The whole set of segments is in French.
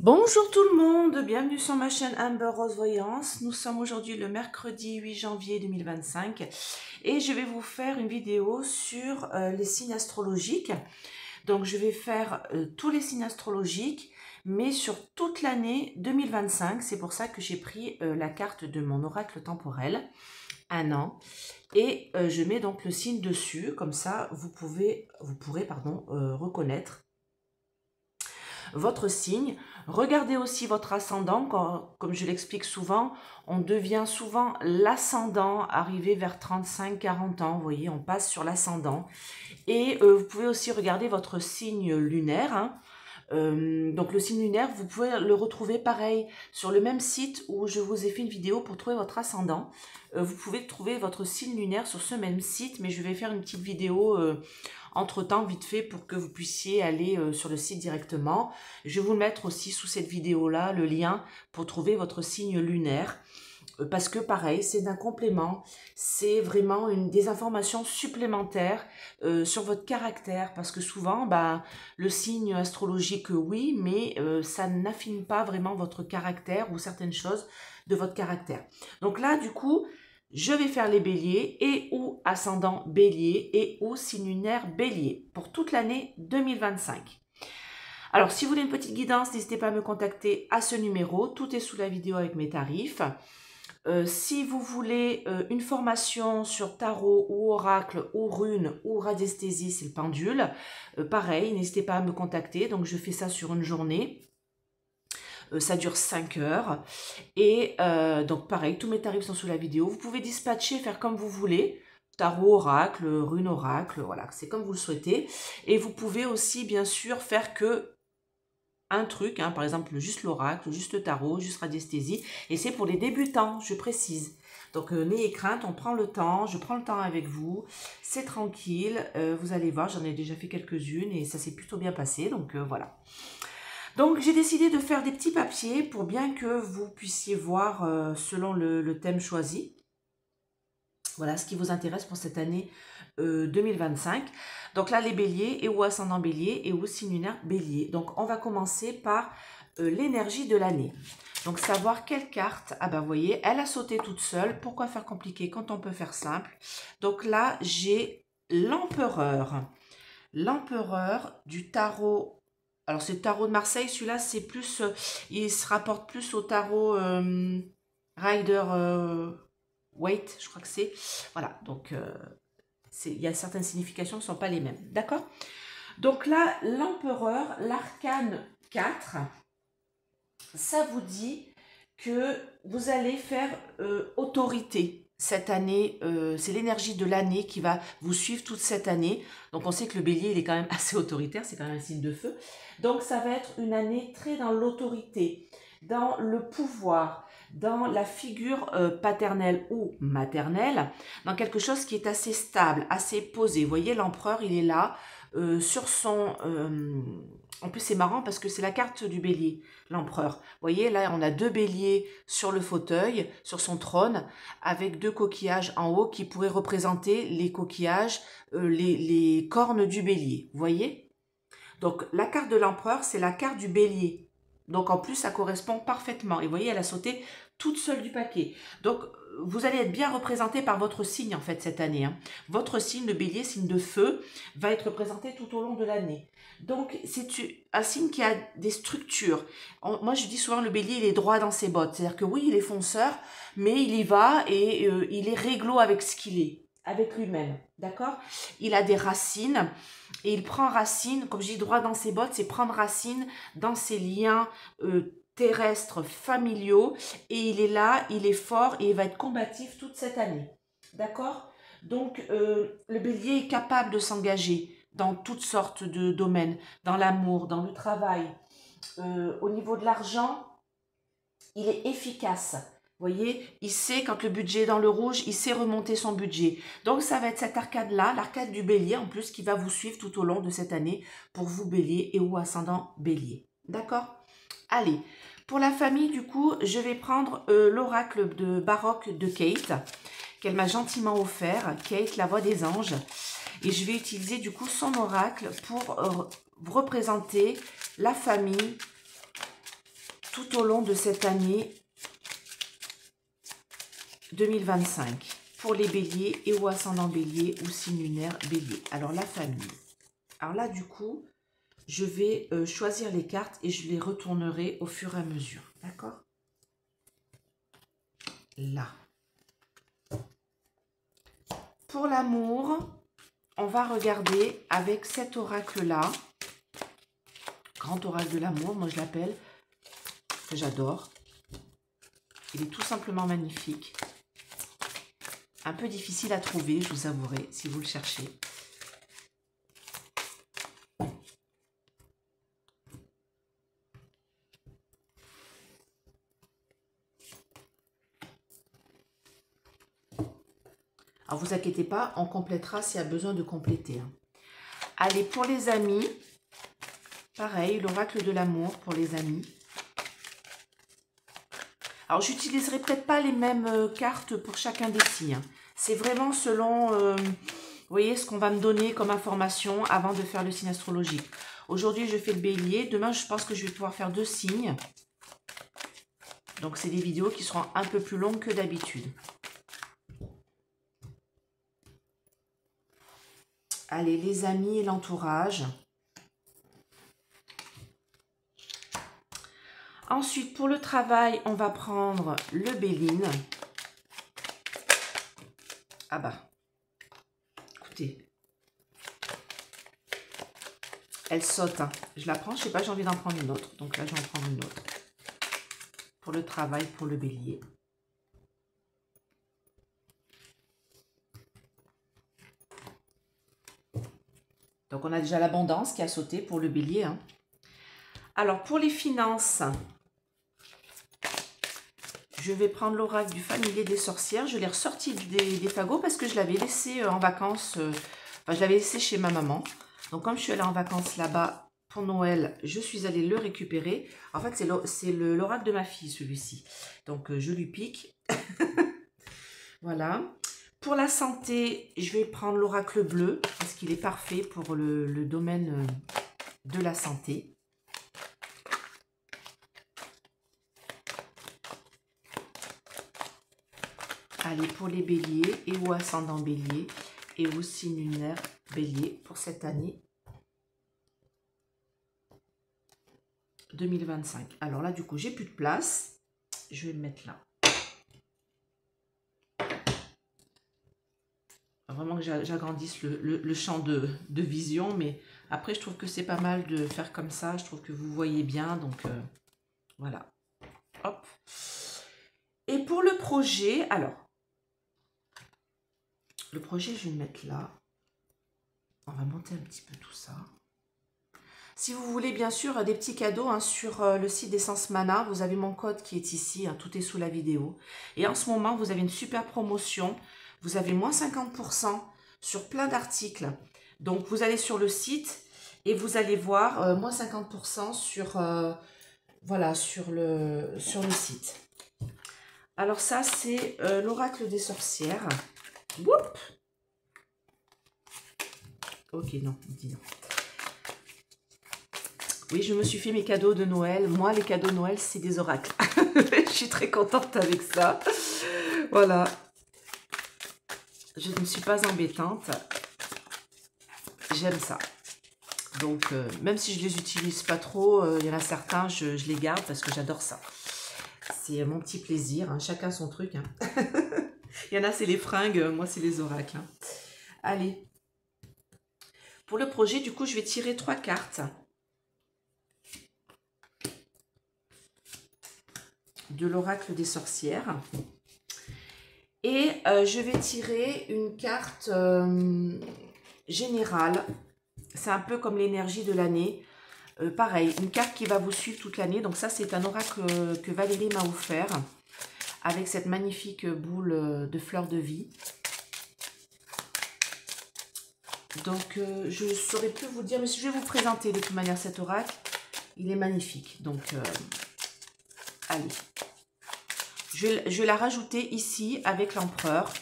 Bonjour tout le monde, bienvenue sur ma chaîne Amber Rose Voyance. Nous sommes aujourd'hui le mercredi 8 janvier 2025 et je vais vous faire une vidéo sur les signes astrologiques. Donc je vais faire tous les signes astrologiques mais sur toute l'année 2025. C'est pour ça que j'ai pris la carte de mon oracle temporel, un an, et je mets donc le signe dessus, comme ça vous pourrez reconnaître votre signe. Regardez aussi votre ascendant, comme je l'explique souvent, on devient souvent l'ascendant arrivé vers 35-40 ans, vous voyez, on passe sur l'ascendant. Et vous pouvez aussi regarder votre signe lunaire, hein. Donc le signe lunaire, vous pouvez le retrouver pareil sur le même site où je vous ai fait une vidéo pour trouver votre ascendant. Vous pouvez trouver votre signe lunaire sur ce même site, mais je vais faire une petite vidéo entre-temps vite fait pour que vous puissiez aller sur le site directement. Je vais vous mettre aussi sous cette vidéo-là le lien pour trouver votre signe lunaire. Parce que pareil, c'est un complément, c'est vraiment des informations supplémentaires sur votre caractère, parce que souvent, le signe astrologique, oui, mais ça n'affine pas vraiment votre caractère ou certaines choses de votre caractère. Donc là, du coup, je vais faire les béliers et ou ascendant bélier et ou signe lunaire bélier pour toute l'année 2025. Alors, si vous voulez une petite guidance, n'hésitez pas à me contacter à ce numéro, tout est sous la vidéo avec mes tarifs. Si vous voulez une formation sur tarot ou oracle ou rune ou radiesthésie, c'est le pendule, pareil, n'hésitez pas à me contacter. Donc je fais ça sur une journée, ça dure 5 heures. Et donc pareil, tous mes tarifs sont sous la vidéo. Vous pouvez dispatcher, faire comme vous voulez. Tarot, oracle, rune, oracle, voilà, c'est comme vous le souhaitez. Et vous pouvez aussi bien sûr faire que un truc, hein, par exemple juste l'oracle, juste le tarot, juste radiesthésie, et c'est pour les débutants, je précise. Donc n'ayez crainte, on prend le temps, je prends le temps avec vous, c'est tranquille, vous allez voir, j'en ai déjà fait quelques-unes et ça s'est plutôt bien passé, donc voilà. Donc j'ai décidé de faire des petits papiers pour bien que vous puissiez voir selon le thème choisi. Voilà ce qui vous intéresse pour cette année 2025. Donc là, les béliers et ou ascendant bélier et ou signe lunaire bélier. Donc on va commencer par l'énergie de l'année. Donc savoir quelle carte, ah ben vous voyez, elle a sauté toute seule. Pourquoi faire compliqué quand on peut faire simple? Donc là, j'ai l'empereur. L'empereur du tarot. Alors c'est le tarot de Marseille, celui-là c'est plus, il se rapporte plus au tarot Rider Waite, je crois que c'est. Voilà, donc il y a certaines significations qui ne sont pas les mêmes. D'accord? Donc là, l'empereur, l'arcane 4, ça vous dit que vous allez faire autorité cette année. C'est l'énergie de l'année qui va vous suivre toute cette année. Donc on sait que le bélier, il est quand même assez autoritaire, c'est quand même un signe de feu. Donc ça va être une année très dans l'autorité, dans le pouvoir, dans la figure paternelle ou maternelle, dans quelque chose qui est assez stable, assez posé. Vous voyez, l'empereur, il est là, sur son... en plus, c'est marrant parce que c'est la carte du bélier, l'empereur. Vous voyez, là, on a deux béliers sur le fauteuil, sur son trône, avec deux coquillages en haut qui pourraient représenter les coquillages, les cornes du bélier. Vous voyez? Donc, la carte de l'empereur, c'est la carte du bélier. Donc, en plus, ça correspond parfaitement. Et vous voyez, elle a sauté toute seule du paquet. Donc, vous allez être bien représenté par votre signe, en fait, cette année, hein. Votre signe, le bélier, signe de feu, va être représenté tout au long de l'année. Donc, c'est un signe qui a des structures. Moi, je dis souvent, le bélier, il est droit dans ses bottes. C'est-à-dire que oui, il est fonceur, mais il y va et il est réglo avec ce qu'il est, avec lui-même. D'accord? Il a des racines et il prend racine, comme je dis, droit dans ses bottes, c'est prendre racine dans ses liens terrestres, familiaux, et il est là, il est fort et il va être combatif toute cette année. D'accord? Donc, le bélier est capable de s'engager dans toutes sortes de domaines, dans l'amour, dans le travail. Au niveau de l'argent, il est efficace. Vous voyez, il sait quand le budget est dans le rouge, il sait remonter son budget. Donc, ça va être cette arcade-là, l'arcade du bélier en plus, qui va vous suivre tout au long de cette année pour vous bélier et ou ascendant bélier. D'accord? Allez, pour la famille, du coup, je vais prendre l'oracle de baroque de Kate, qu'elle m'a gentiment offert, Kate, la voix des anges. Et je vais utiliser du coup son oracle pour représenter la famille tout au long de cette année 2025 pour les béliers et ou ascendant bélier ou signe lunaire bélier. Alors la famille. Alors là du coup, je vais choisir les cartes et je les retournerai au fur et à mesure. D'accord? Là. Pour l'amour, on va regarder avec cet oracle-là. Grand oracle de l'amour, moi je l'appelle, que j'adore. Il est tout simplement magnifique. Un peu difficile à trouver, je vous avouerai, si vous le cherchez. Alors, vous inquiétez pas, on complétera s'il y a besoin de compléter. Allez, pour les amis, pareil, l'oracle de l'amour pour les amis. Alors, j'utiliserai peut-être pas les mêmes cartes pour chacun des signes. C'est vraiment selon, vous voyez, ce qu'on va me donner comme information avant de faire le signe astrologique. Aujourd'hui, je fais le bélier. Demain, je pense que je vais pouvoir faire 2 signes. Donc, c'est des vidéos qui seront un peu plus longues que d'habitude. Allez, les amis et l'entourage. Ensuite, pour le travail, on va prendre le Béline. Ah bah, écoutez. Elle saute. Hein. Je la prends, je sais pas, j'ai envie d'en prendre une autre. Donc là, je vais en prendre une autre. Pour le travail, pour le bélier. Donc, on a déjà l'abondance qui a sauté pour le bélier. Hein. Alors, pour les finances, je vais prendre l'oracle du familier des sorcières. Je l'ai ressorti des fagots parce que je l'avais laissé en vacances. Enfin, je l'avais laissé chez ma maman. Donc, comme je suis allée en vacances là-bas pour Noël, je suis allée le récupérer. En fait, c'est l'oracle de ma fille, celui-ci. Donc, je lui pique. Voilà. Pour la santé, je vais prendre l'oracle bleu parce qu'il est parfait pour le domaine de la santé. Allez, pour les béliers et ou ascendant bélier et ou signe lunaire bélier pour cette année 2025. Alors là, du coup, j'ai plus de place. Je vais me mettre là. Vraiment que j'agrandisse le champ de vision, mais après, je trouve que c'est pas mal de faire comme ça. Je trouve que vous voyez bien, donc voilà. Hop. Et pour le projet, alors, le projet, je vais le mettre là. On va monter un petit peu tout ça. Si vous voulez, bien sûr, des petits cadeaux hein, sur le site d'Essence Mana, vous avez mon code qui est ici, hein, tout est sous la vidéo. Et en ce moment, vous avez une super promotion. Vous avez moins 50% sur plein d'articles. Donc, vous allez sur le site et vous allez voir moins 50% sur, voilà, sur le site. Alors ça, c'est l'oracle des sorcières. Whoop. Ok, non, dis non. Oui, je me suis fait mes cadeaux de Noël. Moi, les cadeaux de Noël, c'est des oracles. Je suis très contente avec ça. Voilà. Je ne suis pas embêtante. J'aime ça. Donc, même si je les utilise pas trop, il y en a certains, je les garde parce que j'adore ça. C'est mon petit plaisir. Hein. Chacun son truc. Hein. Il y en a, c'est les fringues. Moi, c'est les oracles. Hein. Allez. Pour le projet, du coup, je vais tirer 3 cartes. De l'oracle des sorcières. Et je vais tirer une carte générale. C'est un peu comme l'énergie de l'année. Pareil, une carte qui va vous suivre toute l'année. Donc ça, c'est un oracle que Valérie m'a offert. Avec cette magnifique boule de fleurs de vie. Donc je ne saurais plus vous dire. Mais je vais vous présenter de toute manière cet oracle. Il est magnifique. Donc allez. Je vais la rajouter ici avec l'empereur.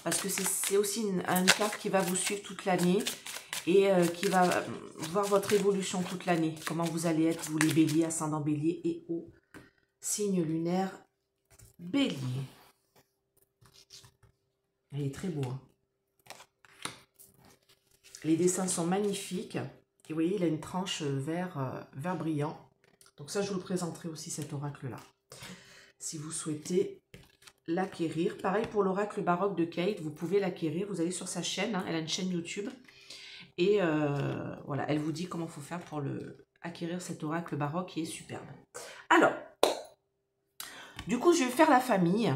Parce que c'est aussi une carte qui va vous suivre toute l'année. et qui va voir votre évolution toute l'année. Comment vous allez être, vous les béliers, ascendant bélier et au signe lunaire bélier. Il est très beau. Hein. Les dessins sont magnifiques. Et vous voyez, il a une tranche vert brillant. Donc ça, je vous le présenterai aussi, cet oracle-là. Si vous souhaitez l'acquérir. Pareil pour l'oracle baroque de Kate, vous pouvez l'acquérir. Vous allez sur sa chaîne, hein, elle a une chaîne YouTube. Et voilà, elle vous dit comment il faut faire pour acquérir cet oracle baroque qui est superbe. Alors, du coup, je vais faire la famille.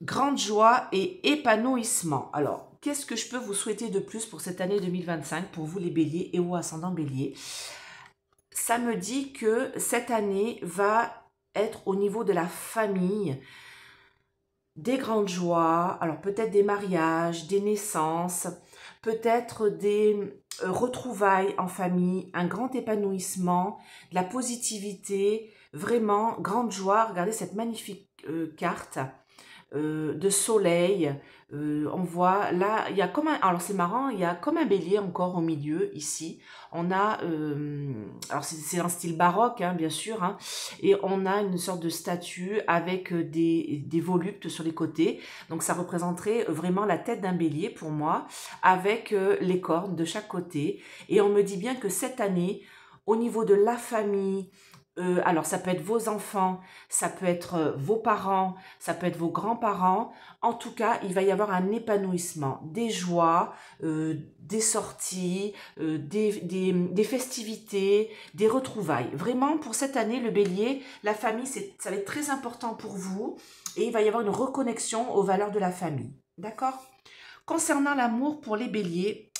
Grande joie et épanouissement. Alors, qu'est-ce que je peux vous souhaiter de plus pour cette année 2025, pour vous les béliers et ou ascendants béliers? Ça me dit que cette année va être au niveau de la famille, des grandes joies, alors peut-être des mariages, des naissances, peut-être des retrouvailles en famille, un grand épanouissement, de la positivité, vraiment grande joie. Regardez cette magnifique carte de soleil. On voit là, il y a comme un, alors c'est marrant, il y a comme un bélier encore au milieu ici. On a, alors c'est un style baroque, hein, bien sûr, hein, et on a une sorte de statue avec des voluptes sur les côtés. Donc ça représenterait vraiment la tête d'un bélier pour moi, avec les cornes de chaque côté. Et on me dit bien que cette année, au niveau de la famille, alors ça peut être vos enfants, ça peut être vos parents, ça peut être vos grands-parents. En tout cas, il va y avoir un épanouissement, des joies, des sorties, des festivités, des retrouvailles. Vraiment, pour cette année, le bélier, la famille, ça va être très important pour vous. Et il va y avoir une reconnexion aux valeurs de la famille. D'accord? Concernant l'amour pour les béliers,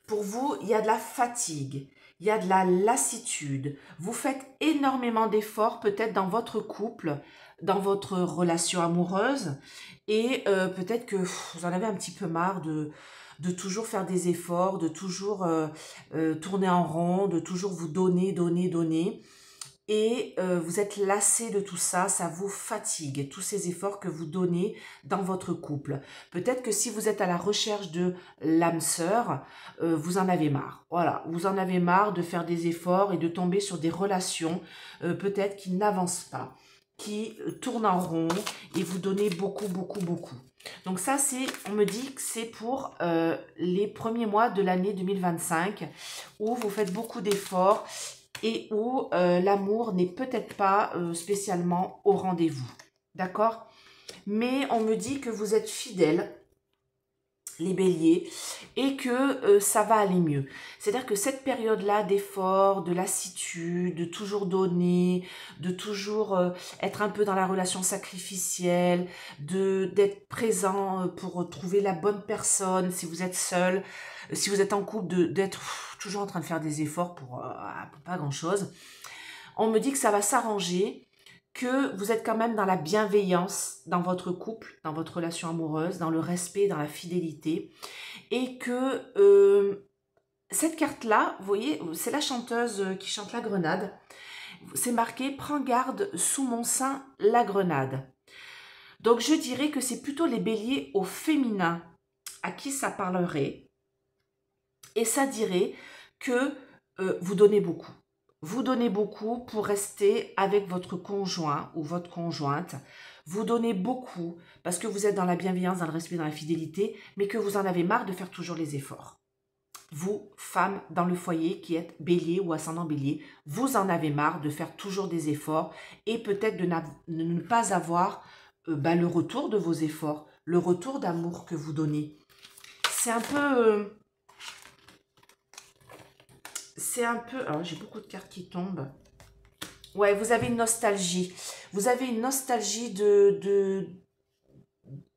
pour vous, il y a de la fatigue. Il y a de la lassitude. Vous faites énormément d'efforts peut-être dans votre couple, dans votre relation amoureuse. Et peut-être que vous en avez un petit peu marre de toujours faire des efforts, de toujours tourner en rond, de toujours vous donner, donner, donner. Et vous êtes lassé de tout ça, ça vous fatigue, tous ces efforts que vous donnez dans votre couple. Peut-être que si vous êtes à la recherche de l'âme sœur, vous en avez marre. Voilà, vous en avez marre de faire des efforts et de tomber sur des relations peut-être qui n'avancent pas, qui tournent en rond et vous donnez beaucoup, beaucoup, beaucoup. Donc ça, on me dit que c'est pour les premiers mois de l'année 2025 où vous faites beaucoup d'efforts et où l'amour n'est peut-être pas spécialement au rendez-vous. D'accord? Mais on me dit que vous êtes fidèles, les béliers, et que ça va aller mieux. C'est-à-dire que cette période-là d'effort, de lassitude, de toujours donner, de toujours être un peu dans la relation sacrificielle, d'être présent pour trouver la bonne personne, si vous êtes seul, si vous êtes en couple, d'être toujours en train de faire des efforts pour pas grand-chose. On me dit que ça va s'arranger, que vous êtes quand même dans la bienveillance dans votre couple, dans votre relation amoureuse, dans le respect, dans la fidélité. Et que cette carte-là, vous voyez, c'est la chanteuse qui chante la grenade. C'est marqué « Prends garde sous mon sein la grenade ». Donc je dirais que c'est plutôt les béliers au féminin à qui ça parlerait. Et ça dirait que vous donnez beaucoup. Vous donnez beaucoup pour rester avec votre conjoint ou votre conjointe. Vous donnez beaucoup parce que vous êtes dans la bienveillance, dans le respect, dans la fidélité, mais que vous en avez marre de faire toujours les efforts. Vous, femmes dans le foyer qui êtes bélier ou ascendant bélier, vous en avez marre de faire toujours des efforts et peut-être de ne pas avoir le retour de vos efforts, le retour d'amour que vous donnez. C'est un peu... alors j'ai beaucoup de cartes qui tombent. Ouais, vous avez une nostalgie. Vous avez une nostalgie de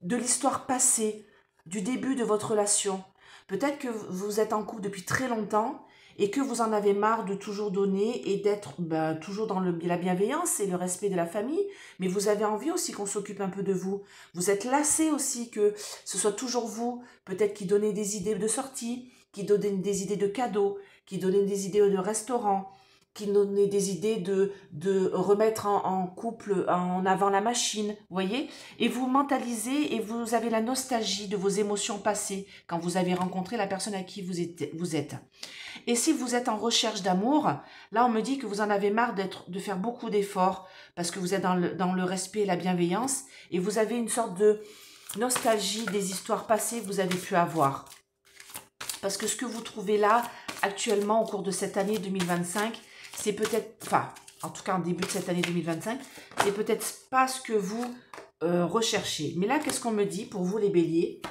l'histoire passée, du début de votre relation. Peut-être que vous êtes en couple depuis très longtemps et que vous en avez marre de toujours donner et d'être toujours dans la bienveillance et le respect de la famille. Mais vous avez envie aussi qu'on s'occupe un peu de vous. Vous êtes lassé aussi que ce soit toujours vous, peut-être qui donnez des idées de sortie, qui donnez des idées de cadeaux, qui donnez des idées de restaurants, qui donnait des idées de remettre en couple en avant la machine, vous voyez. Et vous mentalisez et vous avez la nostalgie de vos émotions passées quand vous avez rencontré la personne à qui vous êtes. Et si vous êtes en recherche d'amour, là on me dit que vous en avez marre de faire beaucoup d'efforts parce que vous êtes dans le respect et la bienveillance et vous avez une sorte de nostalgie des histoires passées que vous avez pu avoir. Parce que ce que vous trouvez là, actuellement, au cours de cette année 2025, c'est peut-être, enfin, en tout cas en début de cette année 2025, c'est peut-être pas ce que vous recherchez. Mais là, qu'est-ce qu'on me dit pour vous les béliers?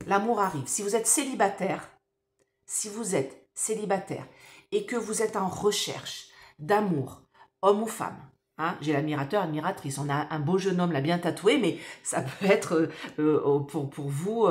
L'amour arrive. Si vous êtes célibataire et que vous êtes en recherche d'amour, homme ou femme, hein, j'ai l'admirateur, admiratrice, on a un beau jeune homme là bien tatoué, mais ça peut être pour vous,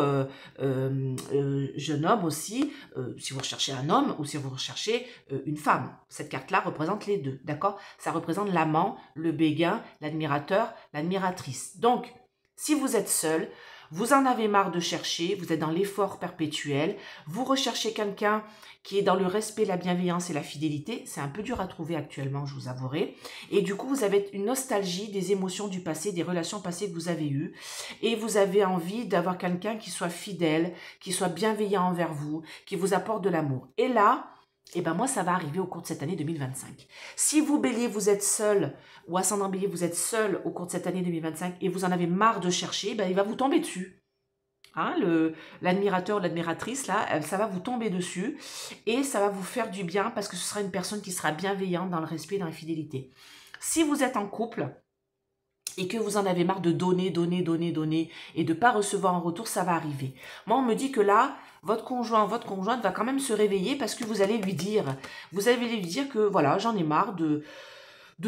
jeune homme aussi, si vous recherchez un homme ou si vous recherchez une femme. Cette carte-là représente les deux, d'accord? Ça représente l'amant, le béguin, l'admirateur, l'admiratrice. Donc, si vous êtes seul, vous en avez marre de chercher, vous êtes dans l'effort perpétuel, vous recherchez quelqu'un qui est dans le respect, la bienveillance et la fidélité. C'est un peu dur à trouver actuellement, je vous avouerai. Et du coup, vous avez une nostalgie des émotions du passé, des relations passées que vous avez eues. Et vous avez envie d'avoir quelqu'un qui soit fidèle, qui soit bienveillant envers vous, qui vous apporte de l'amour. Et là, eh ben moi, ça va arriver au cours de cette année 2025. Si vous, bélier, vous êtes seul, ou ascendant bélier, vous êtes seul au cours de cette année 2025 et vous en avez marre de chercher, ben il va vous tomber dessus. Hein, l'admirateur, l'admiratrice, là, ça va vous tomber dessus et ça va vous faire du bien parce que ce sera une personne qui sera bienveillante dans le respect et dans la fidélité. Si vous êtes en couple et que vous en avez marre de donner et de ne pas recevoir en retour, ça va arriver. Moi, on me dit que là, votre conjoint, votre conjointe va quand même se réveiller parce que vous allez lui dire que voilà, j'en ai marre de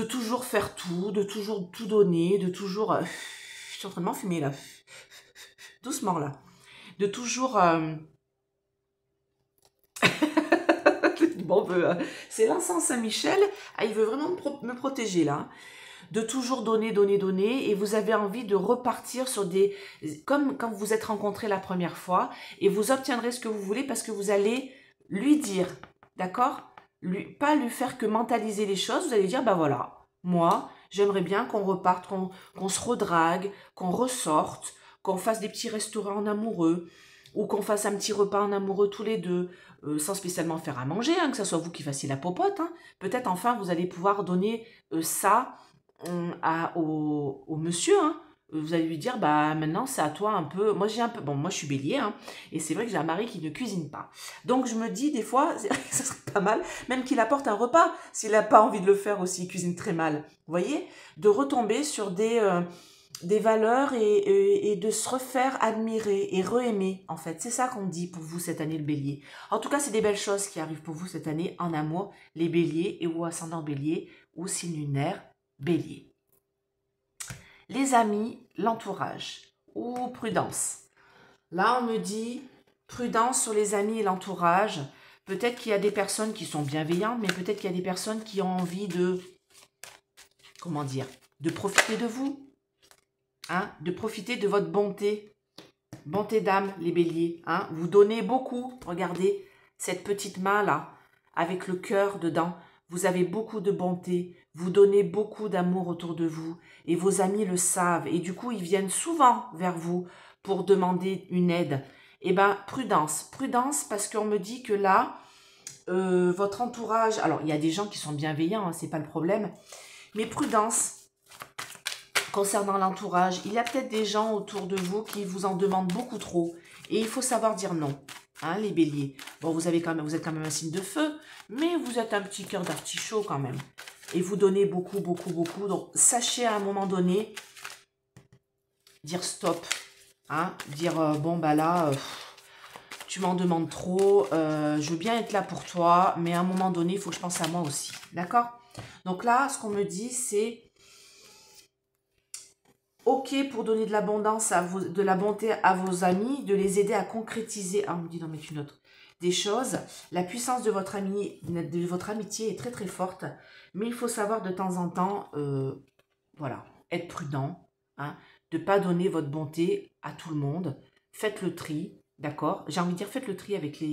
toujours faire tout, de toujours tout donner, de toujours... je suis en train de m'enfumer là. Doucement là. De toujours... bon, c'est l'encens Saint-Michel. Ah, il veut vraiment me protéger là. De toujours donner, et vous avez envie de repartir sur des... Comme quand vous êtes rencontrés la première fois, et vous obtiendrez ce que vous voulez parce que vous allez lui dire, d'accord? Pas lui faire que mentaliser les choses, vous allez dire, bah voilà, moi, j'aimerais bien qu'on reparte, qu'on se redrague, qu'on ressorte, qu'on fasse des petits restaurants en amoureux, ou qu'on fasse un petit repas en amoureux tous les deux, sans spécialement faire à manger, hein, que ce soit vous qui fassiez la popote. Hein. Peut-être enfin vous allez pouvoir donner ça au monsieur, hein. Vous allez lui dire, bah maintenant c'est à toi un peu. Moi j'ai un peu, bon moi je suis bélier, hein, et c'est vrai que j'ai un mari qui ne cuisine pas. Donc je me dis des fois, ça serait pas mal, même qu'il apporte un repas, s'il n'a pas envie de le faire aussi, il cuisine très mal. Vous voyez, de retomber sur des valeurs et de se refaire admirer et re-aimer, en fait. C'est ça qu'on dit pour vous cette année, le bélier. En tout cas, c'est des belles choses qui arrivent pour vous cette année en amour, les béliers et ou ascendant bélier ou signe lunaire bélier. Les amis, l'entourage ou prudence. Là, on me dit prudence sur les amis et l'entourage. Peut-être qu'il y a des personnes qui sont bienveillantes, mais peut-être qu'il y a des personnes qui ont envie de, comment dire, de profiter de vous. Hein, de profiter de votre bonté d'âme, les béliers. Hein, vous donnez beaucoup. Regardez cette petite main là, avec le cœur dedans. Vous avez beaucoup de bonté. Vous donnez beaucoup d'amour autour de vous. Et vos amis le savent. Et du coup, ils viennent souvent vers vous pour demander une aide. Eh bien, prudence. Prudence parce qu'on me dit que là, votre entourage... Alors, il y a des gens qui sont bienveillants, hein, c'est pas le problème. Mais prudence. Concernant l'entourage, il y a peut-être des gens autour de vous qui vous en demandent beaucoup trop. Et il faut savoir dire non, hein, les béliers. Bon, vous êtes quand même un signe de feu, mais vous êtes un petit cœur d'artichaut quand même. Et vous donnez beaucoup. Donc, sachez à un moment donné, dire stop. Hein, dire, bon, bah là, tu m'en demandes trop. Je veux bien être là pour toi, mais à un moment donné, il faut que je pense à moi aussi. D'accord? Donc là, ce qu'on me dit, c'est... Ok pour donner de l'abondance, de la bonté à vos amis, de les aider à concrétiser, on me dit d'en mettre une autre, des choses. La puissance de votre amitié est très très forte, mais il faut savoir de temps en temps, voilà, être prudent, hein, de ne pas donner votre bonté à tout le monde. Faites le tri, d'accord? J'ai envie de dire, faites le tri avec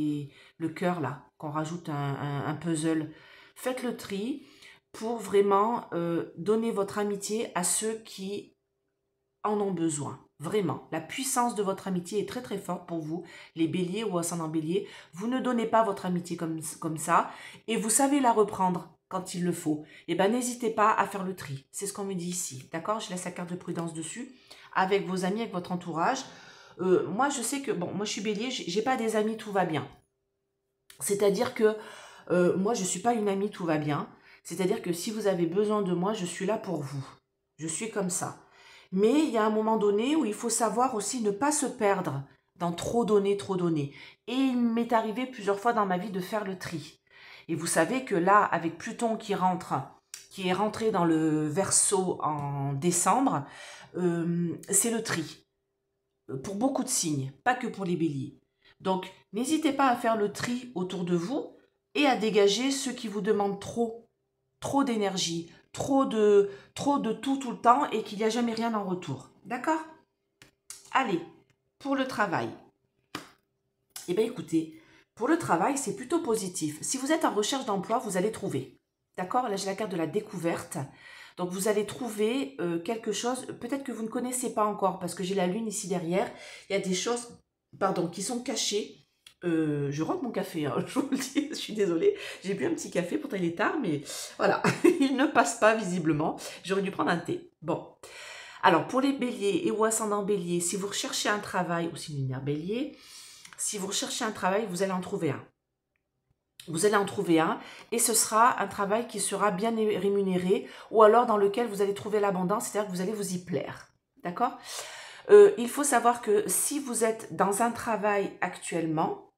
le cœur là, qu'on rajoute un puzzle. Faites le tri. pour vraiment donner votre amitié à ceux qui en ont besoin. Vraiment, la puissance de votre amitié est très très forte pour vous, les béliers ou ascendants bélier. Vous ne donnez pas votre amitié comme ça et vous savez la reprendre quand il le faut. Et bien n'hésitez pas à faire le tri. C'est ce qu'on me dit ici. D'accord? Je laisse la carte de prudence dessus. Avec vos amis, avec votre entourage. Moi, je sais que, bon, moi je suis bélier, j'ai pas des amis, tout va bien. C'est-à-dire que moi, je ne suis pas une amie, tout va bien. C'est-à-dire que si vous avez besoin de moi, je suis là pour vous. Je suis comme ça. Mais il y a un moment donné où il faut savoir aussi ne pas se perdre dans trop donner, trop donner. Et il m'est arrivé plusieurs fois dans ma vie de faire le tri. Et vous savez que là, avec Pluton qui est rentré dans le Verseau en décembre, c'est le tri. Pour beaucoup de signes, pas que pour les béliers. Donc, n'hésitez pas à faire le tri autour de vous et à dégager ceux qui vous demandent trop d'énergie, trop de tout le temps et qu'il n'y a jamais rien en retour. D'accord? Allez, pour le travail. Eh bien, écoutez, pour le travail, c'est plutôt positif. Si vous êtes en recherche d'emploi, vous allez trouver. D'accord? Là, j'ai la carte de la découverte. Donc, vous allez trouver quelque chose, peut-être que vous ne connaissez pas encore, parce que j'ai la lune ici derrière. Il y a des choses, pardon, qui sont cachées. Je rentre mon café, hein, je vous le dis, je suis désolée. J'ai bu un petit café, pourtant il est tard, mais voilà, il ne passe pas visiblement. J'aurais dû prendre un thé. Bon. Alors, pour les béliers et ou ascendants bélier, si vous recherchez un travail, ou si lunaire bélier, si vous recherchez un travail, vous allez en trouver un. Vous allez en trouver un et ce sera un travail qui sera bien rémunéré ou alors dans lequel vous allez trouver l'abondance, c'est-à-dire que vous allez vous y plaire. D'accord? Il faut savoir que si vous êtes dans un travail actuellement,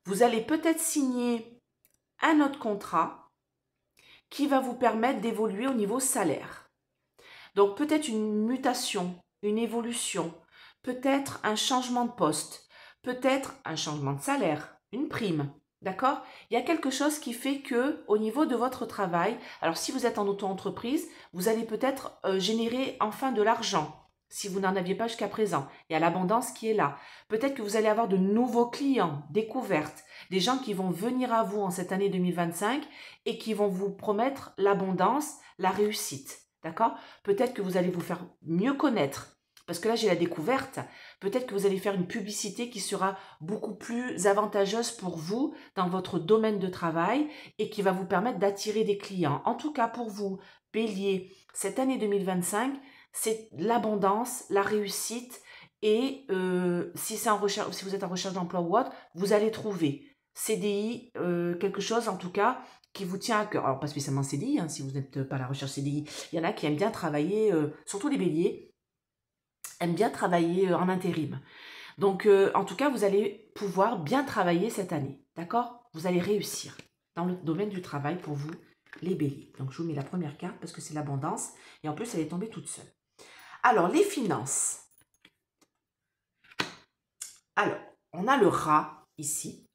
vous allez peut-être signer un autre contrat qui va vous permettre d'évoluer au niveau salaire. Donc peut-être une mutation, une évolution, peut-être un changement de poste, peut-être un changement de salaire, une prime. D'accord? Il y a quelque chose qui fait que au niveau de votre travail, alors si vous êtes en auto-entreprise, vous allez peut-être générer enfin de l'argent. Si vous n'en aviez pas jusqu'à présent, il y a l'abondance qui est là. Peut-être que vous allez avoir de nouveaux clients, découvertes, des gens qui vont venir à vous en cette année 2025 et qui vont vous promettre l'abondance, la réussite. D'accord? Peut-être que vous allez vous faire mieux connaître. Parce que là, j'ai la découverte. Peut-être que vous allez faire une publicité qui sera beaucoup plus avantageuse pour vous dans votre domaine de travail et qui va vous permettre d'attirer des clients. En tout cas, pour vous, Bélier, cette année 2025, c'est l'abondance, la réussite et si vous êtes en recherche d'emploi ou autre, vous allez trouver CDI, quelque chose en tout cas qui vous tient à cœur. Alors pas spécialement CDI, hein, si vous n'êtes pas à la recherche CDI. Il y en a qui aiment bien travailler, surtout les béliers, aiment bien travailler en intérim. Donc en tout cas, vous allez pouvoir bien travailler cette année. D'accord? Vous allez réussir dans le domaine du travail pour vous, les béliers. Donc je vous mets la première carte parce que c'est l'abondance. Et en plus, elle est tombée toute seule. Alors, les finances. Alors, on a le rat ici.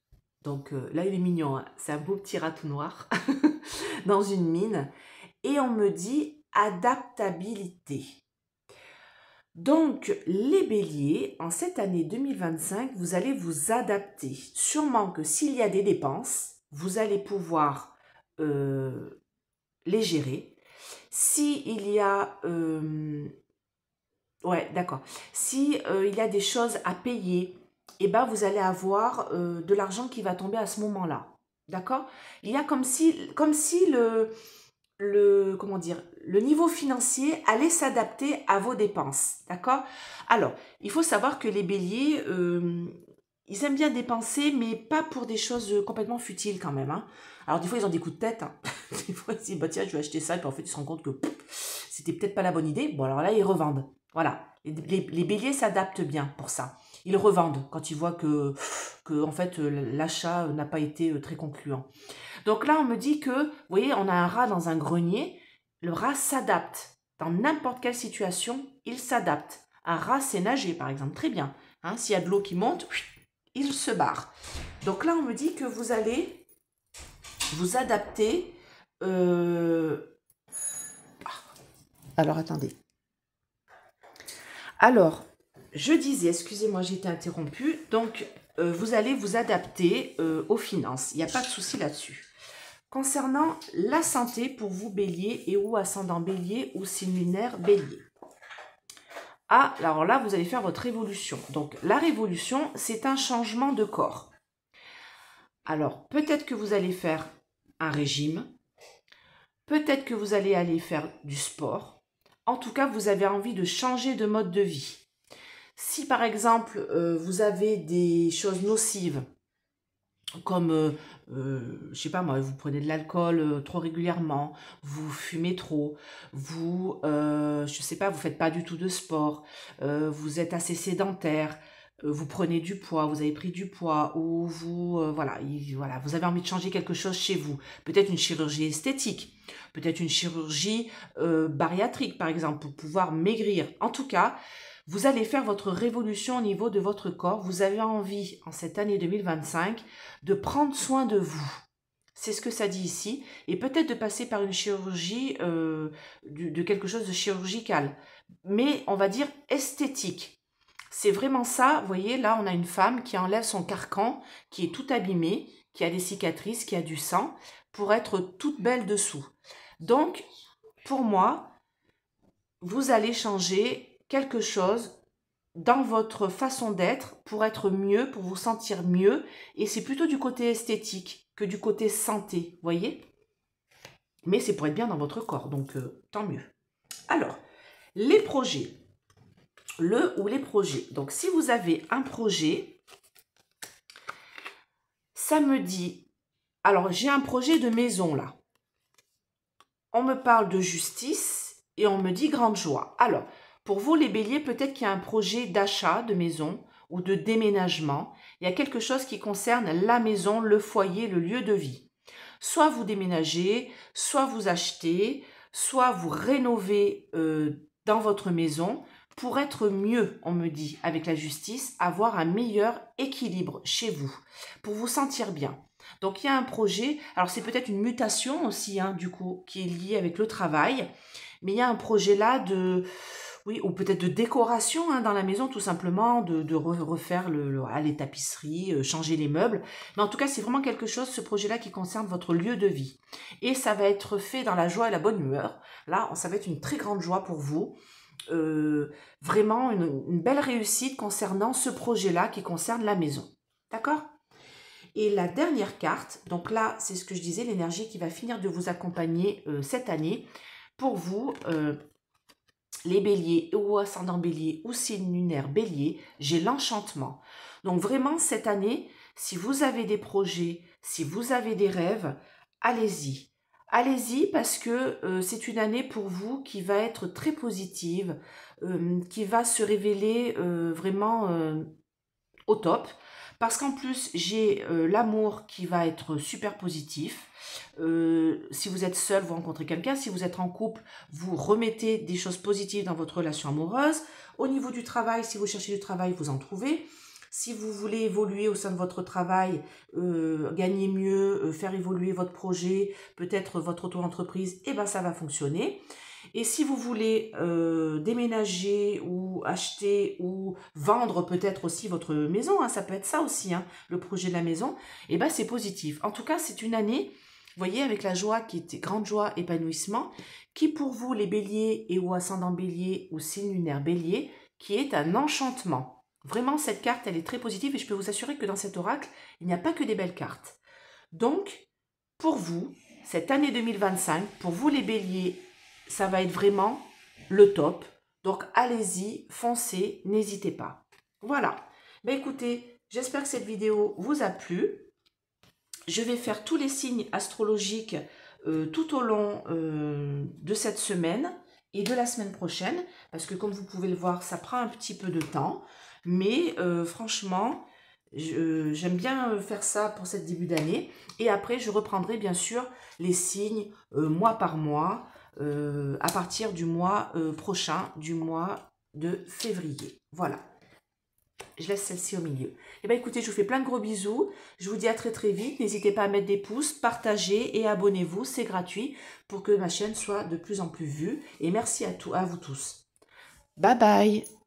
Donc là, il est mignon. Hein. C'est un beau petit rat tout noir dans une mine. Et on me dit adaptabilité. Donc, les béliers, en cette année 2025, vous allez vous adapter. Sûrement que s'il y a des dépenses, vous allez pouvoir les gérer. S'il y a... ouais, d'accord. Si il y a des choses à payer, eh ben, vous allez avoir de l'argent qui va tomber à ce moment-là. D'accord? Il y a comme si comment dire, le niveau financier allait s'adapter à vos dépenses. D'accord? Alors, il faut savoir que les béliers, ils aiment bien dépenser, mais pas pour des choses complètement futiles quand même. Hein. Alors, des fois, ils ont des coups de tête. Hein. Des fois, ils se disent, bah, tiens, je vais acheter ça, et puis en fait, ils se rendent compte que c'était peut-être pas la bonne idée. Bon, alors là, ils revendent. Voilà. Les béliers s'adaptent bien pour ça. Ils revendent quand ils voient que en fait, l'achat n'a pas été très concluant. Donc là, on me dit que, vous voyez, on a un rat dans un grenier. Le rat s'adapte. Dans n'importe quelle situation, il s'adapte. Un rat sait nager, par exemple. Très bien. Hein, s'il y a de l'eau qui monte, il se barre. Donc là, on me dit que vous allez vous adapter. Alors, attendez. Alors, je disais, excusez-moi, j'ai été interrompue. Donc, vous allez vous adapter aux finances. Il n'y a pas de souci là-dessus. concernant la santé pour vous Bélier et ou ascendant Bélier ou signe lunaire Bélier. Ah, alors là, vous allez faire votre révolution. Donc, la révolution, c'est un changement de corps. Alors, peut-être que vous allez faire un régime. Peut-être que vous allez aller faire du sport. En tout cas, vous avez envie de changer de mode de vie. Si, par exemple, vous avez des choses nocives, comme, je sais pas moi, vous prenez de l'alcool trop régulièrement, vous fumez trop, vous, je sais pas, vous faites pas du tout de sport, vous êtes assez sédentaire, vous prenez du poids, vous avez pris du poids, ou vous, voilà, vous avez envie de changer quelque chose chez vous. Peut-être une chirurgie esthétique, peut-être une chirurgie bariatrique, par exemple, pour pouvoir maigrir. En tout cas, vous allez faire votre révolution au niveau de votre corps. Vous avez envie, en cette année 2025, de prendre soin de vous. C'est ce que ça dit ici. Et peut-être de passer par une chirurgie, de quelque chose de chirurgical. Mais on va dire esthétique. C'est vraiment ça. Vous voyez, là, on a une femme qui enlève son carcan, qui est tout abîmée, qui a des cicatrices, qui a du sang, pour être toute belle dessous. Donc, pour moi, vous allez changer quelque chose dans votre façon d'être pour être mieux, pour vous sentir mieux. Et c'est plutôt du côté esthétique que du côté santé, voyez? Mais c'est pour être bien dans votre corps, donc tant mieux. Alors, les projets. Le ou les projets. Donc, si vous avez un projet, ça me dit... Alors, j'ai un projet de maison, là. On me parle de justice et on me dit grande joie. Alors, pour vous, les béliers, peut-être qu'il y a un projet d'achat de maison ou de déménagement. Il y a quelque chose qui concerne la maison, le foyer, le lieu de vie. Soit vous déménagez, soit vous achetez, soit vous rénovez dans votre maison pour être mieux, on me dit, avec la justice, avoir un meilleur équilibre chez vous, pour vous sentir bien. Donc, il y a un projet, alors c'est peut-être une mutation aussi, hein, du coup, qui est liée avec le travail, mais il y a un projet là de... Oui, ou peut-être de décoration hein, dans la maison, tout simplement, de refaire les tapisseries, changer les meubles. Mais en tout cas, c'est vraiment quelque chose, ce projet-là, qui concerne votre lieu de vie. Et ça va être fait dans la joie et la bonne humeur. Là, ça va être une très grande joie pour vous. Vraiment une belle réussite concernant ce projet-là qui concerne la maison. D'accord ? Et la dernière carte, donc là, c'est ce que je disais, l'énergie qui va finir de vous accompagner cette année. Pour vous... les béliers ou ascendant bélier ou signe lunaire bélier, j'ai l'enchantement. Donc vraiment cette année, si vous avez des projets, si vous avez des rêves, allez-y. Allez-y parce que c'est une année pour vous qui va être très positive, qui va se révéler vraiment au top. Parce qu'en plus, j'ai l'amour qui va être super positif. Si vous êtes seul, vous rencontrez quelqu'un. Si vous êtes en couple, vous remettez des choses positives dans votre relation amoureuse. Au niveau du travail, si vous cherchez du travail, vous en trouvez. Si vous voulez évoluer au sein de votre travail, gagner mieux, faire évoluer votre projet, peut-être votre auto-entreprise, eh ben ça va fonctionner. Et si vous voulez déménager ou acheter ou vendre peut-être aussi votre maison, hein, ça peut être ça aussi, hein, le projet de la maison, et ben c'est positif. En tout cas, c'est une année, vous voyez, avec la joie qui était grande joie, épanouissement, qui pour vous, les béliers et ou ascendant bélier ou signe lunaire bélier, qui est un enchantement. Vraiment, cette carte, elle est très positive et je peux vous assurer que dans cet oracle, il n'y a pas que des belles cartes. Donc, pour vous, cette année 2025, pour vous les béliers, ça va être vraiment le top. Donc, allez-y, foncez, n'hésitez pas. Voilà. Ben écoutez, j'espère que cette vidéo vous a plu. Je vais faire tous les signes astrologiques tout au long de cette semaine et de la semaine prochaine. Parce que comme vous pouvez le voir, ça prend un petit peu de temps. Mais franchement, j'aime bien faire ça pour cette début d'année. Et après, je reprendrai bien sûr les signes mois par mois. À partir du mois prochain, du mois de février. Voilà. Je laisse celle-ci au milieu. Et bien écoutez, je vous fais plein de gros bisous. Je vous dis à très très vite. N'hésitez pas à mettre des pouces, partagez et abonnez-vous. C'est gratuit pour que ma chaîne soit de plus en plus vue. Et merci à vous tous. Bye bye.